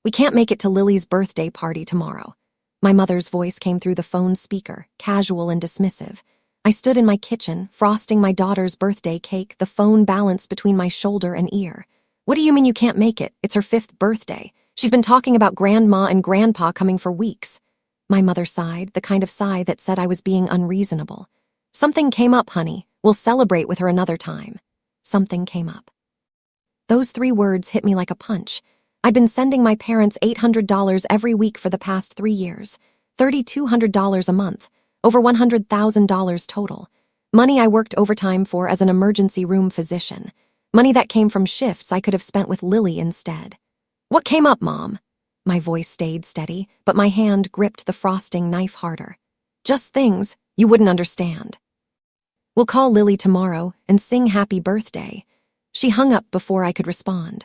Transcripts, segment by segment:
We can't make it to Lily's birthday party tomorrow." My mother's voice came through the phone speaker, casual and dismissive. I stood in my kitchen, frosting my daughter's birthday cake, the phone balanced between my shoulder and ear. "What do you mean you can't make it? It's her 5th birthday. She's been talking about Grandma and Grandpa coming for weeks." My mother sighed, the kind of sigh that said I was being unreasonable. "Something came up, honey. We'll celebrate with her another time." Something came up. Those 3 words hit me like a punch. I'd been sending my parents $800 every week for the past 3 years, $3,200 a month, over $100,000 total. Money I worked overtime for as an emergency room physician. Money that came from shifts I could have spent with Lily instead. "What came up, Mom?" My voice stayed steady, but my hand gripped the frosting knife harder. "Just things you wouldn't understand. We'll call Lily tomorrow and sing happy birthday." She hung up before I could respond.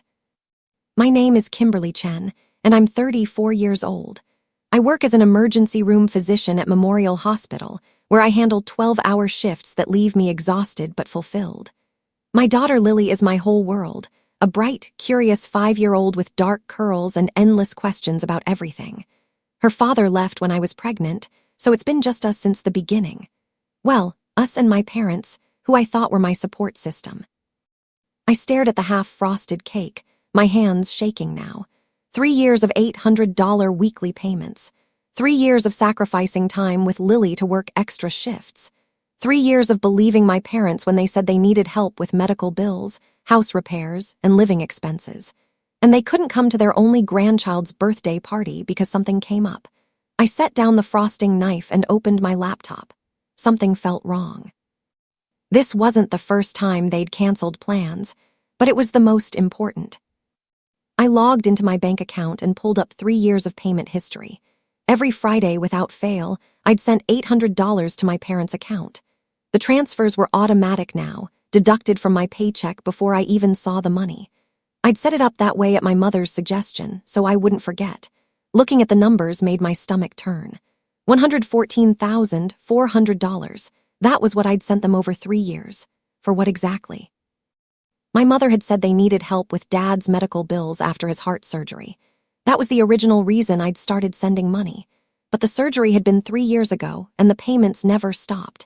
"My name is Kimberly Chen, and I'm 34 years old. I work as an emergency room physician at Memorial Hospital, where I handle 12-hour shifts that leave me exhausted but fulfilled. My daughter Lily is my whole world, a bright, curious 5-year-old with dark curls and endless questions about everything. Her father left when I was pregnant, so it's been just us since the beginning. Well, us and my parents, who I thought were my support system." I stared at the half-frosted cake, my hands shaking now. 3 years of $800 weekly payments. 3 years of sacrificing time with Lily to work extra shifts. 3 years of believing my parents when they said they needed help with medical bills, house repairs, and living expenses. And they couldn't come to their only grandchild's birthday party because something came up. I set down the frosting knife and opened my laptop. Something felt wrong. This wasn't the first time they'd canceled plans, but it was the most important. I logged into my bank account and pulled up 3 years of payment history. Every Friday, without fail, I'd sent $800 to my parents' account. The transfers were automatic now, deducted from my paycheck before I even saw the money. I'd set it up that way at my mother's suggestion, so I wouldn't forget. Looking at the numbers made my stomach turn. $114,400. That was what I'd sent them over 3 years. For what exactly? My mother had said they needed help with Dad's medical bills after his heart surgery. That was the original reason I'd started sending money. But the surgery had been 3 years ago, and the payments never stopped.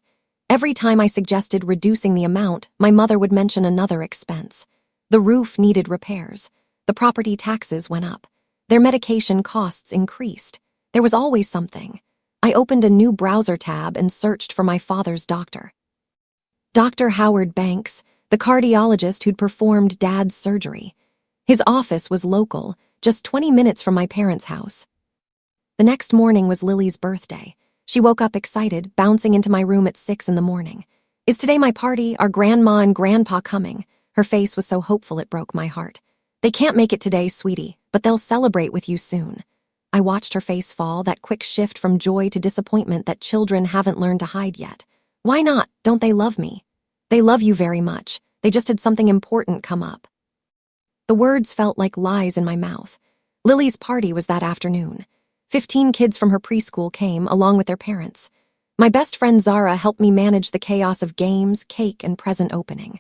Every time I suggested reducing the amount, my mother would mention another expense. The roof needed repairs. The property taxes went up. Their medication costs increased. There was always something. I opened a new browser tab and searched for my father's doctor. Dr. Howard Banks, the cardiologist who'd performed Dad's surgery. His office was local, just 20 minutes from my parents' house. The next morning was Lily's birthday. She woke up excited, bouncing into my room at 6 in the morning. "Is today my party? Are Grandma and Grandpa coming?" Her face was so hopeful it broke my heart. "They can't make it today, sweetie, but they'll celebrate with you soon." I watched her face fall, that quick shift from joy to disappointment that children haven't learned to hide yet. "Why not? Don't they love me?" "They love you very much. They just had something important come up." The words felt like lies in my mouth. Lily's party was that afternoon. 15 kids from her preschool came, along with their parents. My best friend Zara helped me manage the chaos of games, cake, and present opening.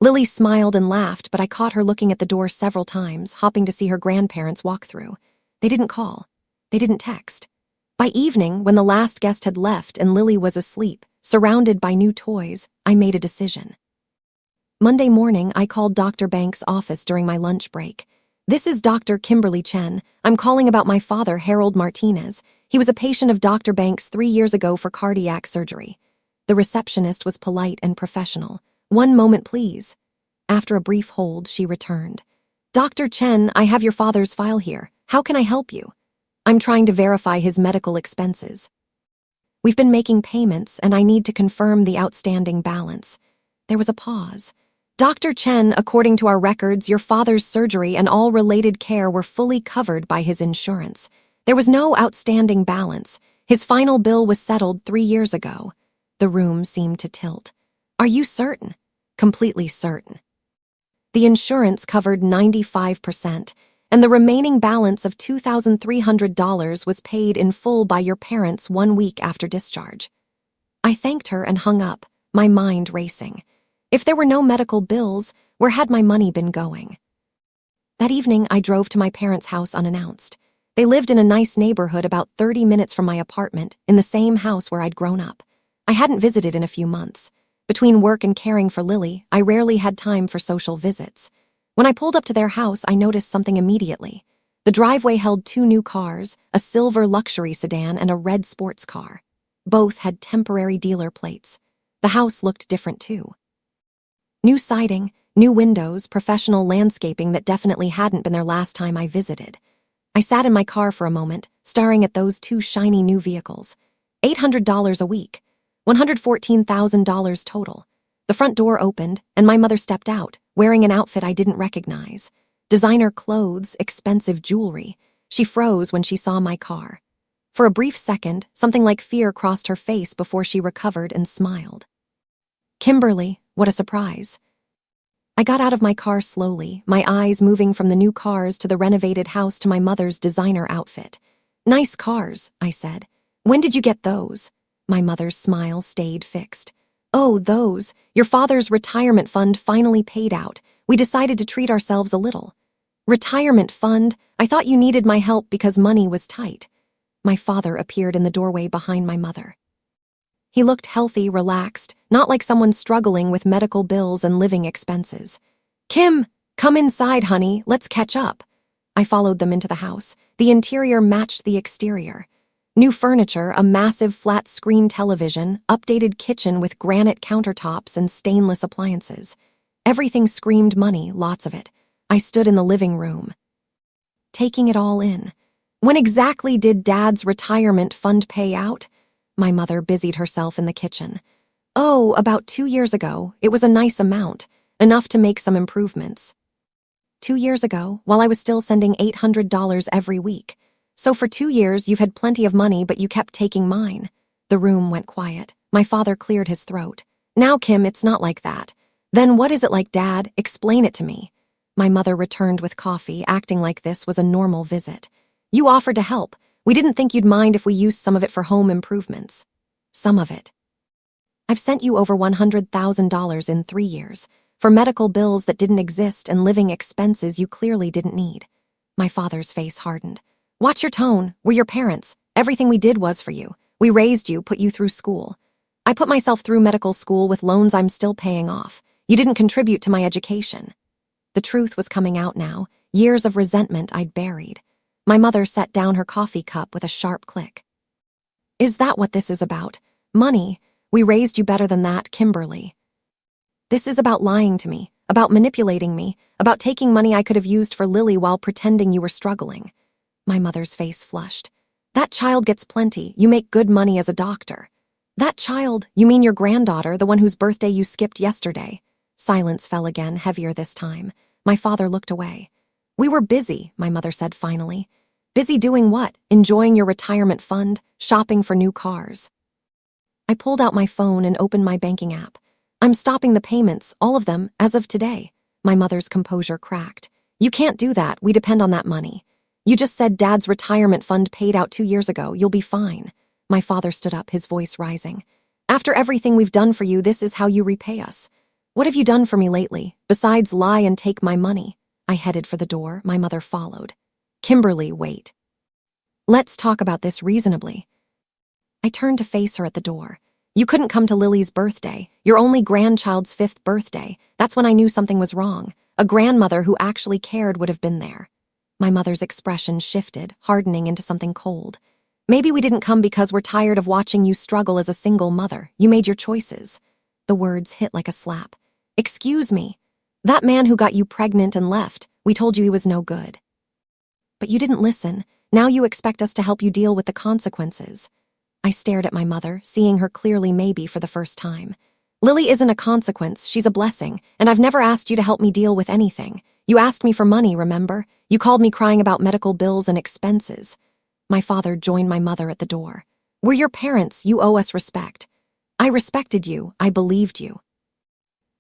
Lily smiled and laughed, but I caught her looking at the door several times, hoping to see her grandparents walk through. They didn't call. They didn't text. By evening, when the last guest had left and Lily was asleep, surrounded by new toys, I made a decision. Monday morning, I called Dr. Banks' office during my lunch break. "This is Dr. Kimberly Chen. I'm calling about my father, Harold Martinez. He was a patient of Dr. Banks 3 years ago for cardiac surgery." The receptionist was polite and professional. "One moment, please." After a brief hold, she returned. "Dr. Chen, I have your father's file here. How can I help you?" "I'm trying to verify his medical expenses. We've been making payments, and I need to confirm the outstanding balance." There was a pause. "Dr. Chen, according to our records, your father's surgery and all related care were fully covered by his insurance. There was no outstanding balance. His final bill was settled 3 years ago." The room seemed to tilt. "Are you certain?" "Completely certain. The insurance covered 95%, and the remaining balance of $2,300 was paid in full by your parents 1 week after discharge." I thanked her and hung up, my mind racing. If there were no medical bills, where had my money been going? That evening, I drove to my parents' house unannounced. They lived in a nice neighborhood about 30 minutes from my apartment, in the same house where I'd grown up. I hadn't visited in a few months. Between work and caring for Lily, I rarely had time for social visits. When I pulled up to their house, I noticed something immediately. The driveway held two new cars, a silver luxury sedan and a red sports car. Both had temporary dealer plates. The house looked different too. New siding, new windows, professional landscaping that definitely hadn't been there last time I visited. I sat in my car for a moment, staring at those two shiny new vehicles. $800 a week, $114,000 total. The front door opened, and my mother stepped out, wearing an outfit I didn't recognize. Designer clothes, expensive jewelry. She froze when she saw my car. For a brief second, something like fear crossed her face before she recovered and smiled. Kimberly, what a surprise. I got out of my car slowly, my eyes moving from the new cars to the renovated house to my mother's designer outfit. Nice cars, I said. When did you get those? My mother's smile stayed fixed. Oh, those. Your father's retirement fund finally paid out. We decided to treat ourselves a little. Retirement fund? I thought you needed my help because money was tight. My father appeared in the doorway behind my mother. He looked healthy, relaxed, not like someone struggling with medical bills and living expenses. Kim, come inside, honey. Let's catch up. I followed them into the house. The interior matched the exterior. New furniture, a massive flat-screen television, updated kitchen with granite countertops and stainless appliances. Everything screamed money, lots of it. I stood in the living room, taking it all in. When exactly did Dad's retirement fund pay out? My mother busied herself in the kitchen. Oh, about 2 years ago. It was a nice amount, enough to make some improvements. 2 years ago, while I was still sending $800 every week. So for 2 years, you've had plenty of money, but you kept taking mine. The room went quiet. My father cleared his throat. Now, Kim, it's not like that. Then what is it like, Dad? Explain it to me. My mother returned with coffee, acting like this was a normal visit. You offered to help. We didn't think you'd mind if we used some of it for home improvements. Some of it. I've sent you over $100,000 in 3 years, for medical bills that didn't exist and living expenses you clearly didn't need. My father's face hardened. Watch your tone. We're your parents. Everything we did was for you. We raised you, put you through school. I put myself through medical school with loans I'm still paying off. You didn't contribute to my education. The truth was coming out now, years of resentment I'd buried. My mother set down her coffee cup with a sharp click. Is that what this is about? Money? We raised you better than that, Kimberly. This is about lying to me, about manipulating me, about taking money I could have used for Lily while pretending you were struggling. My mother's face flushed. That child gets plenty. You make good money as a doctor. That child? You mean your granddaughter, the one whose birthday you skipped yesterday? Silence fell again, heavier this time. My father looked away. We were busy, my mother said finally. Busy doing what? Enjoying your retirement fund? Shopping for new cars? I pulled out my phone and opened my banking app. I'm stopping the payments, all of them, as of today. My mother's composure cracked. You can't do that. We depend on that money. You just said Dad's retirement fund paid out 2 years ago. You'll be fine. My father stood up, his voice rising. After everything we've done for you, this is how you repay us. What have you done for me lately, besides lie and take my money? I headed for the door. My mother followed. Kimberly, wait. Let's talk about this reasonably. I turned to face her at the door. You couldn't come to Lily's birthday, your only grandchild's 5th birthday. That's when I knew something was wrong. A grandmother who actually cared would have been there. My mother's expression shifted, hardening into something cold. Maybe we didn't come because we're tired of watching you struggle as a single mother. You made your choices. The words hit like a slap. Excuse me. That man who got you pregnant and left, we told you he was no good. But you didn't listen. Now you expect us to help you deal with the consequences. I stared at my mother, seeing her clearly maybe for the first time. Lily isn't a consequence, she's a blessing, and I've never asked you to help me deal with anything. You asked me for money, remember? You called me crying about medical bills and expenses. My father joined my mother at the door. We're your parents, you owe us respect. I respected you, I believed you.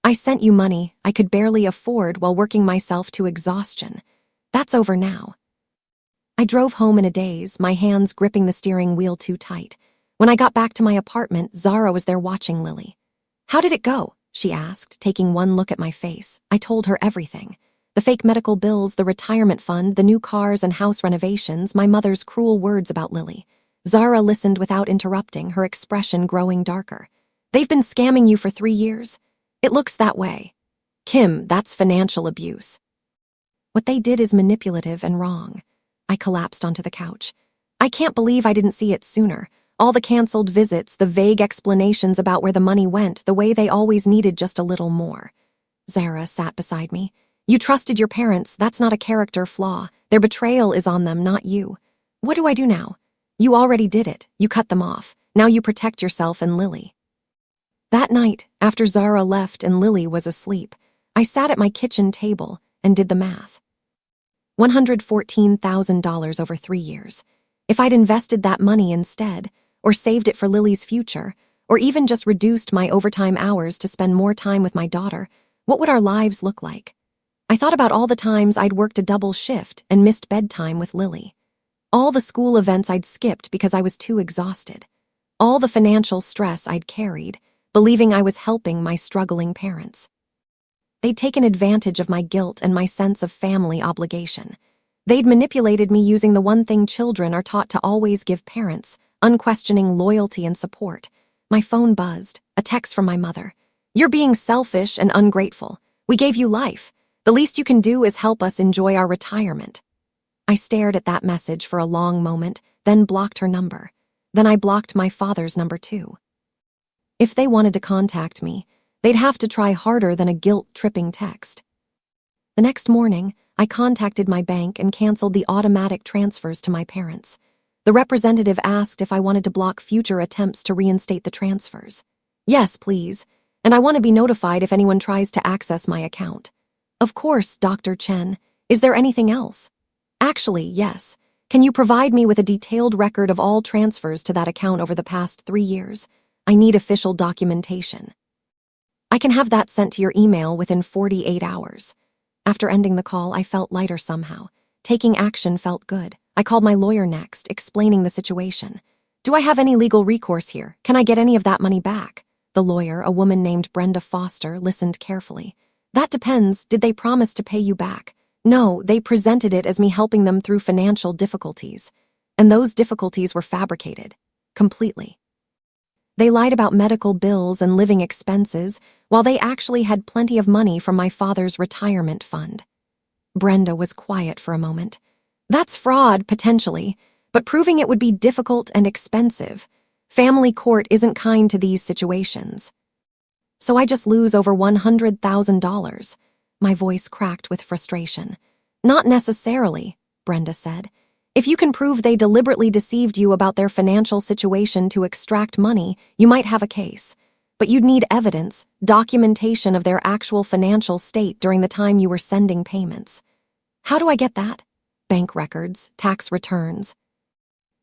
I sent you money I could barely afford while working myself to exhaustion. That's over now. I drove home in a daze, my hands gripping the steering wheel too tight. When I got back to my apartment, Zara was there watching Lily. How did it go? She asked, taking one look at my face. I told her everything. The fake medical bills, the retirement fund, the new cars and house renovations, my mother's cruel words about Lily. Zara listened without interrupting, her expression growing darker. They've been scamming you for 3 years. It looks that way. Kim, that's financial abuse. What they did is manipulative and wrong. I collapsed onto the couch. I can't believe I didn't see it sooner. All the canceled visits, the vague explanations about where the money went, the way they always needed just a little more. Zara sat beside me. You trusted your parents, that's not a character flaw. Their betrayal is on them, not you. What do I do now? You already did it. You cut them off. Now you protect yourself and Lily. That night, after Zara left and Lily was asleep, I sat at my kitchen table and did the math. $114,000 over 3 years. If I'd invested that money instead, or saved it for Lily's future, or even just reduced my overtime hours to spend more time with my daughter, what would our lives look like? I thought about all the times I'd worked a double shift and missed bedtime with Lily. All the school events I'd skipped because I was too exhausted. All the financial stress I'd carried, believing I was helping my struggling parents. They'd taken advantage of my guilt and my sense of family obligation. They'd manipulated me using the one thing children are taught to always give parents, unquestioning loyalty and support. My phone buzzed, a text from my mother. You're being selfish and ungrateful. We gave you life. The least you can do is help us enjoy our retirement. I stared at that message for a long moment, then blocked her number. Then I blocked my father's number too. If they wanted to contact me, they'd have to try harder than a guilt-tripping text. The next morning, I contacted my bank and canceled the automatic transfers to my parents. The representative asked if I wanted to block future attempts to reinstate the transfers. Yes, please, and I want to be notified if anyone tries to access my account. Of course, Dr. Chen. Is there anything else? Actually, yes. Can you provide me with a detailed record of all transfers to that account over the past 3 years? I need official documentation. I can have that sent to your email within 48 hours. After ending the call, I felt lighter somehow. Taking action felt good. I called my lawyer next, explaining the situation. Do I have any legal recourse here? Can I get any of that money back? The lawyer, a woman named Brenda Foster, listened carefully. That depends. Did they promise to pay you back? No, they presented it as me helping them through financial difficulties. And those difficulties were fabricated. Completely. They lied about medical bills and living expenses, while they actually had plenty of money from my father's retirement fund. Brenda was quiet for a moment. That's fraud, potentially, but proving it would be difficult and expensive. Family court isn't kind to these situations. So I just lose over $100,000. My voice cracked with frustration. Not necessarily, Brenda said. If you can prove they deliberately deceived you about their financial situation to extract money, you might have a case. But you'd need evidence, documentation of their actual financial state during the time you were sending payments. How do I get that? Bank records, tax returns.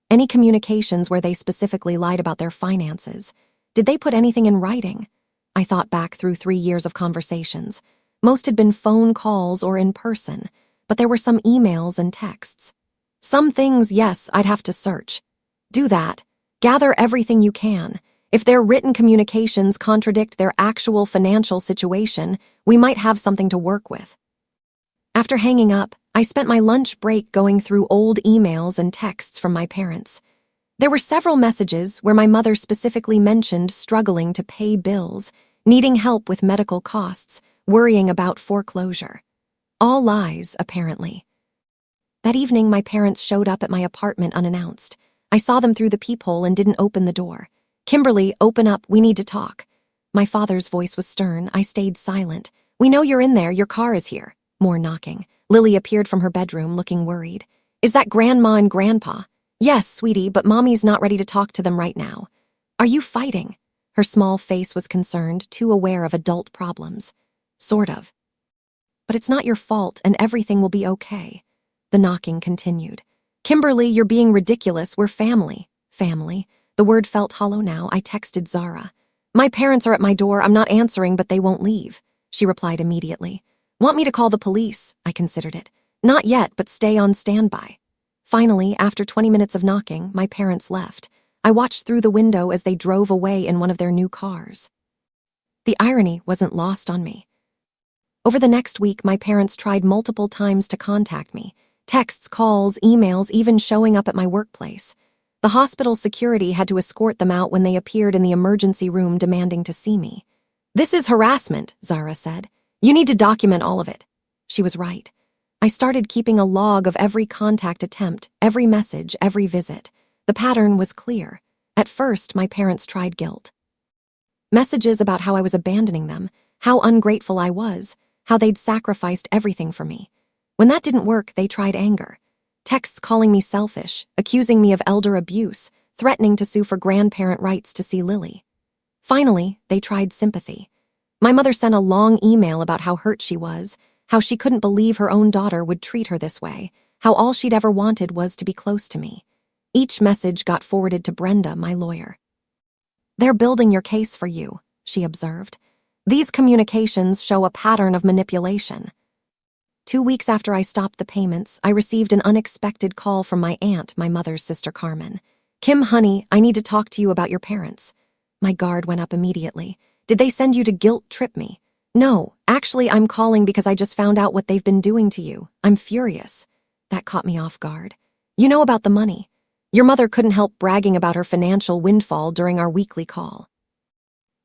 Any communications where they specifically lied about their finances. Did they put anything in writing? I thought back through 3 years of conversations. Most had been phone calls or in person, but there were some emails and texts. Some things, yes, I'd have to search. Do that. Gather everything you can. If their written communications contradict their actual financial situation, we might have something to work with. After hanging up, I spent my lunch break going through old emails and texts from my parents. There were several messages where my mother specifically mentioned struggling to pay bills, needing help with medical costs, worrying about foreclosure. All lies, apparently. That evening, my parents showed up at my apartment unannounced. I saw them through the peephole and didn't open the door. Kimberly, open up, we need to talk. My father's voice was stern. I stayed silent. We know you're in there, your car is here. More knocking. Lily appeared from her bedroom, looking worried. Is that Grandma and Grandpa? Yes, sweetie, but Mommy's not ready to talk to them right now. Are you fighting? Her small face was concerned, too aware of adult problems. Sort of. But it's not your fault, and everything will be okay. The knocking continued. Kimberly, you're being ridiculous. We're family. Family. The word felt hollow now. I texted Zara. My parents are at my door. I'm not answering, but they won't leave. She replied immediately. Want me to call the police? I considered it. Not yet, but stay on standby. Finally, after 20 minutes of knocking, my parents left. I watched through the window as they drove away in one of their new cars. The irony wasn't lost on me. Over the next week, my parents tried multiple times to contact me. Texts, calls, emails, even showing up at my workplace. The hospital security had to escort them out when they appeared in the emergency room demanding to see me. "This is harassment," Zara said. "You need to document all of it." She was right. I started keeping a log of every contact attempt, every message, every visit. The pattern was clear. At first, my parents tried guilt. Messages about how I was abandoning them, how ungrateful I was, how they'd sacrificed everything for me. When that didn't work, they tried anger. Texts calling me selfish, accusing me of elder abuse, threatening to sue for grandparent rights to see Lily. Finally, they tried sympathy. My mother sent a long email about how hurt she was, how she couldn't believe her own daughter would treat her this way, how all she'd ever wanted was to be close to me. Each message got forwarded to Brenda, my lawyer. "They're building your case for you," she observed. "These communications show a pattern of manipulation." 2 weeks after I stopped the payments, I received an unexpected call from my aunt, my mother's sister Carmen. "Kim, honey, I need to talk to you about your parents." My guard went up immediately. "Did they send you to guilt trip me?" "No, actually I'm calling because I just found out what they've been doing to you. I'm furious." That caught me off guard. "You know about the money. Your mother couldn't help bragging about her financial windfall during our weekly call.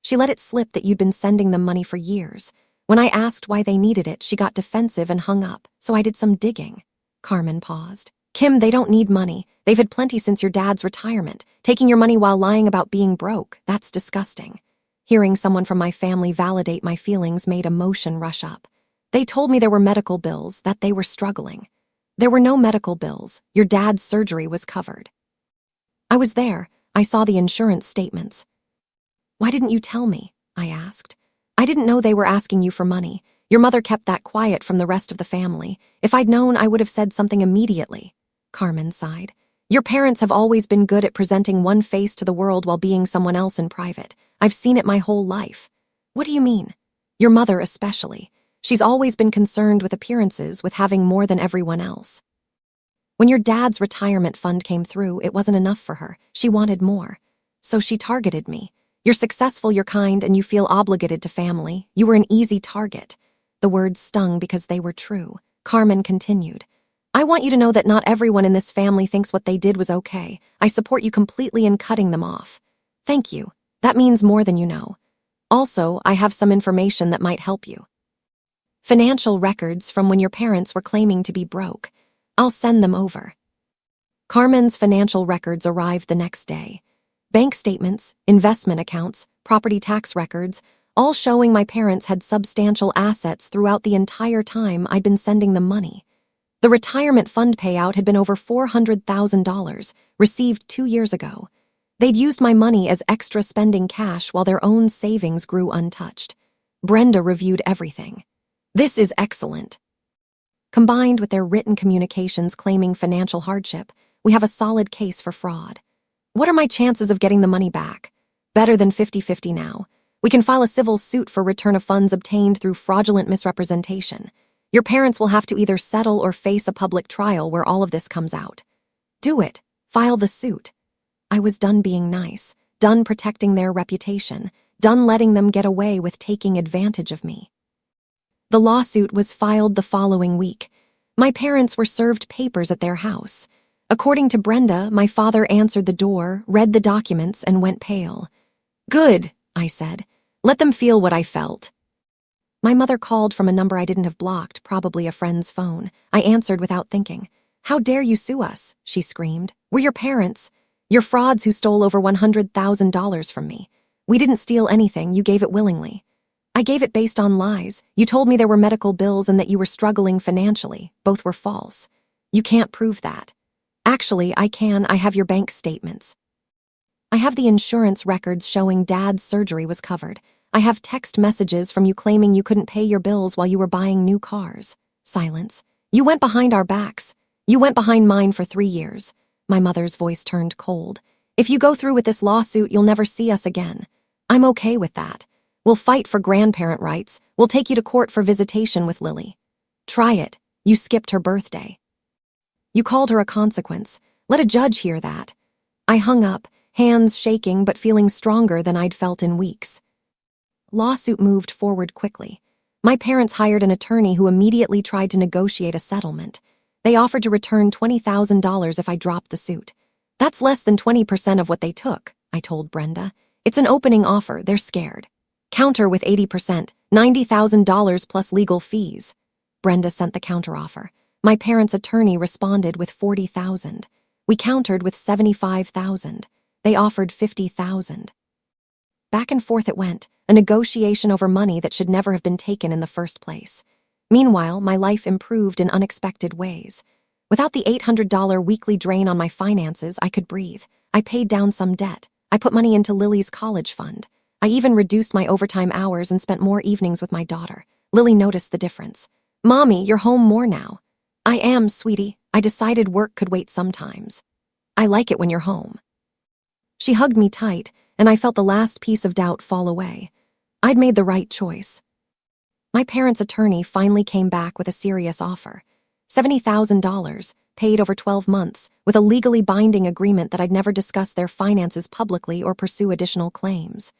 She let it slip that you'd been sending them money for years. When I asked why they needed it, she got defensive and hung up, so I did some digging." Carmen paused. "Kim, they don't need money. They've had plenty since your dad's retirement. Taking your money while lying about being broke, that's disgusting." Hearing someone from my family validate my feelings made emotion rush up. "They told me there were medical bills, that they were struggling." "There were no medical bills. Your dad's surgery was covered." "I was there. I saw the insurance statements." "Why didn't you tell me?" I asked. "I didn't know they were asking you for money. Your mother kept that quiet from the rest of the family. If I'd known, I would have said something immediately." Carmen sighed. "Your parents have always been good at presenting one face to the world while being someone else in private. I've seen it my whole life." "What do you mean?" "Your mother especially. She's always been concerned with appearances, with having more than everyone else. When your dad's retirement fund came through, it wasn't enough for her. She wanted more. So she targeted me. You're successful, you're kind, and you feel obligated to family. You were an easy target." The words stung because they were true. Carmen continued. "I want you to know that not everyone in this family thinks what they did was okay. I support you completely in cutting them off." "Thank you. That means more than you know. Also, I have some information that might help you. Financial records from when your parents were claiming to be broke. I'll send them over." Carmen's financial records arrived the next day. Bank statements, investment accounts, property tax records, all showing my parents had substantial assets throughout the entire time I'd been sending them money. The retirement fund payout had been over $400,000, received 2 years ago. They'd used my money as extra spending cash while their own savings grew untouched. Brenda reviewed everything. "This is excellent." Combined with their written communications claiming financial hardship, we have a solid case for fraud. "What are my chances of getting the money back?" "Better than 50-50 now. We can file a civil suit for return of funds obtained through fraudulent misrepresentation. Your parents will have to either settle or face a public trial where all of this comes out." "Do it. File the suit." I was done being nice, done protecting their reputation, done letting them get away with taking advantage of me. The lawsuit was filed the following week. My parents were served papers at their house. According to Brenda, my father answered the door, read the documents, and went pale. "Good," I said. "Let them feel what I felt." My mother called from a number I didn't have blocked, probably a friend's phone. I answered without thinking. "How dare you sue us?" she screamed. "We're your parents. You're frauds who stole over $100,000 from me. We didn't steal anything, you gave it willingly." "I gave it based on lies. You told me there were medical bills and that you were struggling financially. Both were false. You can't prove that." "Actually, I can. I have your bank statements. I have the insurance records showing Dad's surgery was covered. I have text messages from you claiming you couldn't pay your bills while you were buying new cars." Silence. "You went behind our backs. You went behind mine for 3 years. My mother's voice turned cold. "If you go through with this lawsuit, you'll never see us again." "I'm okay with that. We'll fight for grandparent rights. We'll take you to court for visitation with Lily." "Try it. You skipped her birthday. You called her a consequence. Let a judge hear that." I hung up, hands shaking but feeling stronger than I'd felt in weeks. Lawsuit moved forward quickly. My parents hired an attorney who immediately tried to negotiate a settlement. They offered to return $20,000 if I dropped the suit. That's less than 20% of what they took, I told Brenda. It's an opening offer, they're scared. Counter with 80%, $90,000 plus legal fees. Brenda sent the counteroffer. My parents' attorney responded with $40,000. We countered with $75,000. They offered $50,000. Back and forth it went, a negotiation over money that should never have been taken in the first place. Meanwhile, my life improved in unexpected ways. Without the $800 weekly drain on my finances, I could breathe. I paid down some debt. I put money into Lily's college fund. I even reduced my overtime hours and spent more evenings with my daughter. Lily noticed the difference. "Mommy, you're home more now." "I am, sweetie. I decided work could wait sometimes. I like it when you're home." She hugged me tight, and I felt the last piece of doubt fall away. I'd made the right choice. My parents' attorney finally came back with a serious offer. $70,000, paid over 12 months, with a legally binding agreement that I'd never discuss their finances publicly or pursue additional claims.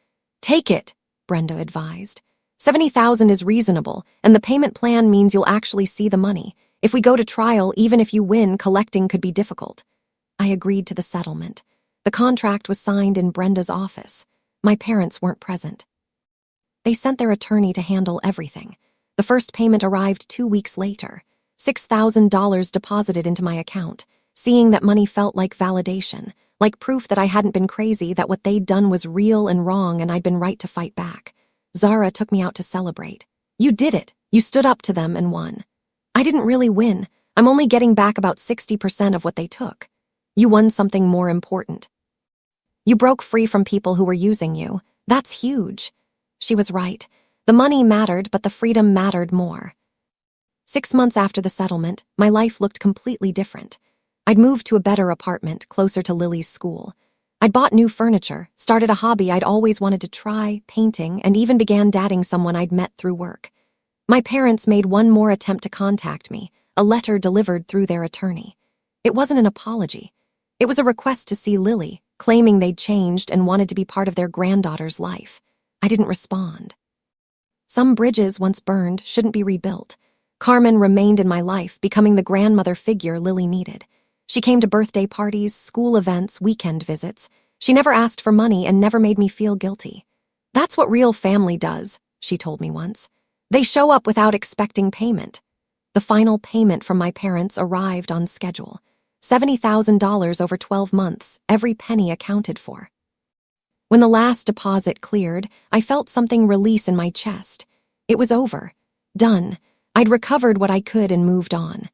"Take it," Brenda advised. "$70,000 is reasonable, and the payment plan means you'll actually see the money. If we go to trial, even if you win, collecting could be difficult." I agreed to the settlement. The contract was signed in Brenda's office. My parents weren't present. They sent their attorney to handle everything. The first payment arrived 2 weeks later. $6,000 deposited into my account. Seeing that money felt like validation, like proof that I hadn't been crazy, that what they'd done was real and wrong and I'd been right to fight back. Zara took me out to celebrate. "You did it. You stood up to them and won." "I didn't really win. I'm only getting back about 60% of what they took." "You won something more important. You broke free from people who were using you. That's huge." She was right. The money mattered, but the freedom mattered more. 6 months after the settlement, my life looked completely different. I'd moved to a better apartment, closer to Lily's school. I'd bought new furniture, started a hobby I'd always wanted to try, painting, and even began dating someone I'd met through work. My parents made one more attempt to contact me, a letter delivered through their attorney. It wasn't an apology. It was a request to see Lily, claiming they'd changed and wanted to be part of their granddaughter's life. I didn't respond. Some bridges once burned shouldn't be rebuilt. Carmen remained in my life, becoming the grandmother figure Lily needed. She came to birthday parties, school events, weekend visits. She never asked for money and never made me feel guilty. "That's what real family does," she told me once. "They show up without expecting payment." The final payment from my parents arrived on schedule. $70,000 over 12 months, every penny accounted for. When the last deposit cleared, I felt something release in my chest. It was over. Done. I'd recovered what I could and moved on.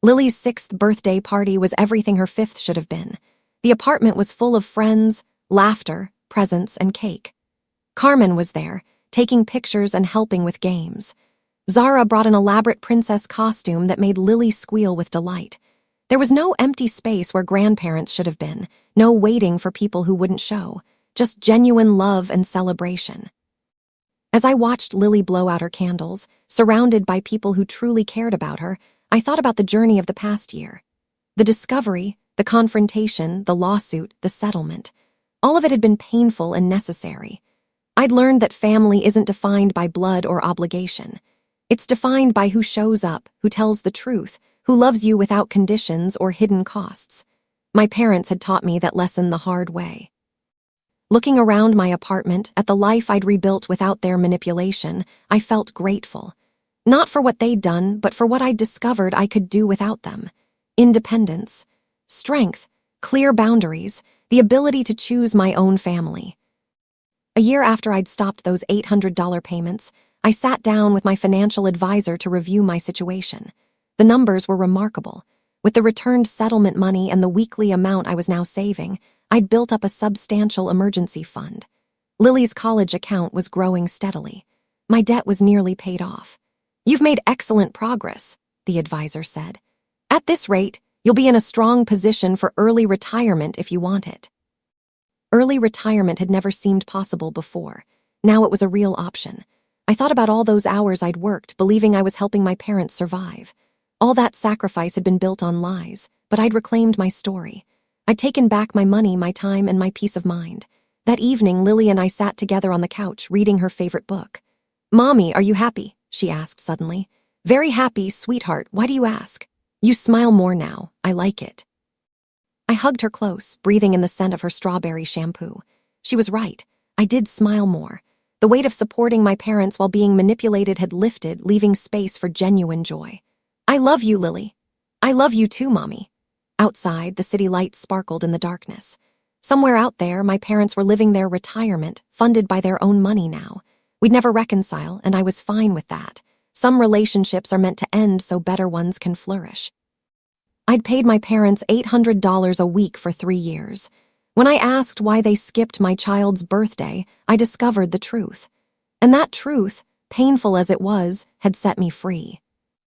Lily's 6th birthday party was everything her 5th should have been. The apartment was full of friends, laughter, presents, and cake. Carmen was there, taking pictures and helping with games. Zara brought an elaborate princess costume that made Lily squeal with delight. There was no empty space where grandparents should have been, no waiting for people who wouldn't show, just genuine love and celebration. As I watched Lily blow out her candles, surrounded by people who truly cared about her, I thought about the journey of the past year. The discovery, the confrontation, the lawsuit, the settlement. All of it had been painful and necessary. I'd learned that family isn't defined by blood or obligation. It's defined by who shows up, who tells the truth, who loves you without conditions or hidden costs. My parents had taught me that lesson the hard way. Looking around my apartment, at the life I'd rebuilt without their manipulation, I felt grateful. Not for what they'd done, but for what I'd discovered I could do without them. Independence, strength, clear boundaries, the ability to choose my own family. A year after I'd stopped those $800 payments, I sat down with my financial advisor to review my situation. The numbers were remarkable. With the returned settlement money and the weekly amount I was now saving, I'd built up a substantial emergency fund. Lily's college account was growing steadily. My debt was nearly paid off. "You've made excellent progress," the advisor said. "At this rate, you'll be in a strong position for early retirement if you want it." Early retirement had never seemed possible before. Now it was a real option. I thought about all those hours I'd worked, believing I was helping my parents survive. All that sacrifice had been built on lies, but I'd reclaimed my story. I'd taken back my money, my time, and my peace of mind. That evening, Lily and I sat together on the couch, reading her favorite book. Mommy, are you happy? She asked suddenly. Very happy, sweetheart. Why do you ask? You smile more now. I like it. I hugged her close, breathing in the scent of her strawberry shampoo. She was right. I did smile more. The weight of supporting my parents while being manipulated had lifted, leaving space for genuine joy. I love you, Lily. I love you too, Mommy. Outside, the city lights sparkled in the darkness. Somewhere out there, my parents were living their retirement, funded by their own money now. We'd never reconcile, and I was fine with that. Some relationships are meant to end so better ones can flourish. I'd paid my parents $800 a week for 3 years. When I asked why they skipped my child's birthday, I discovered the truth. And that truth, painful as it was, had set me free.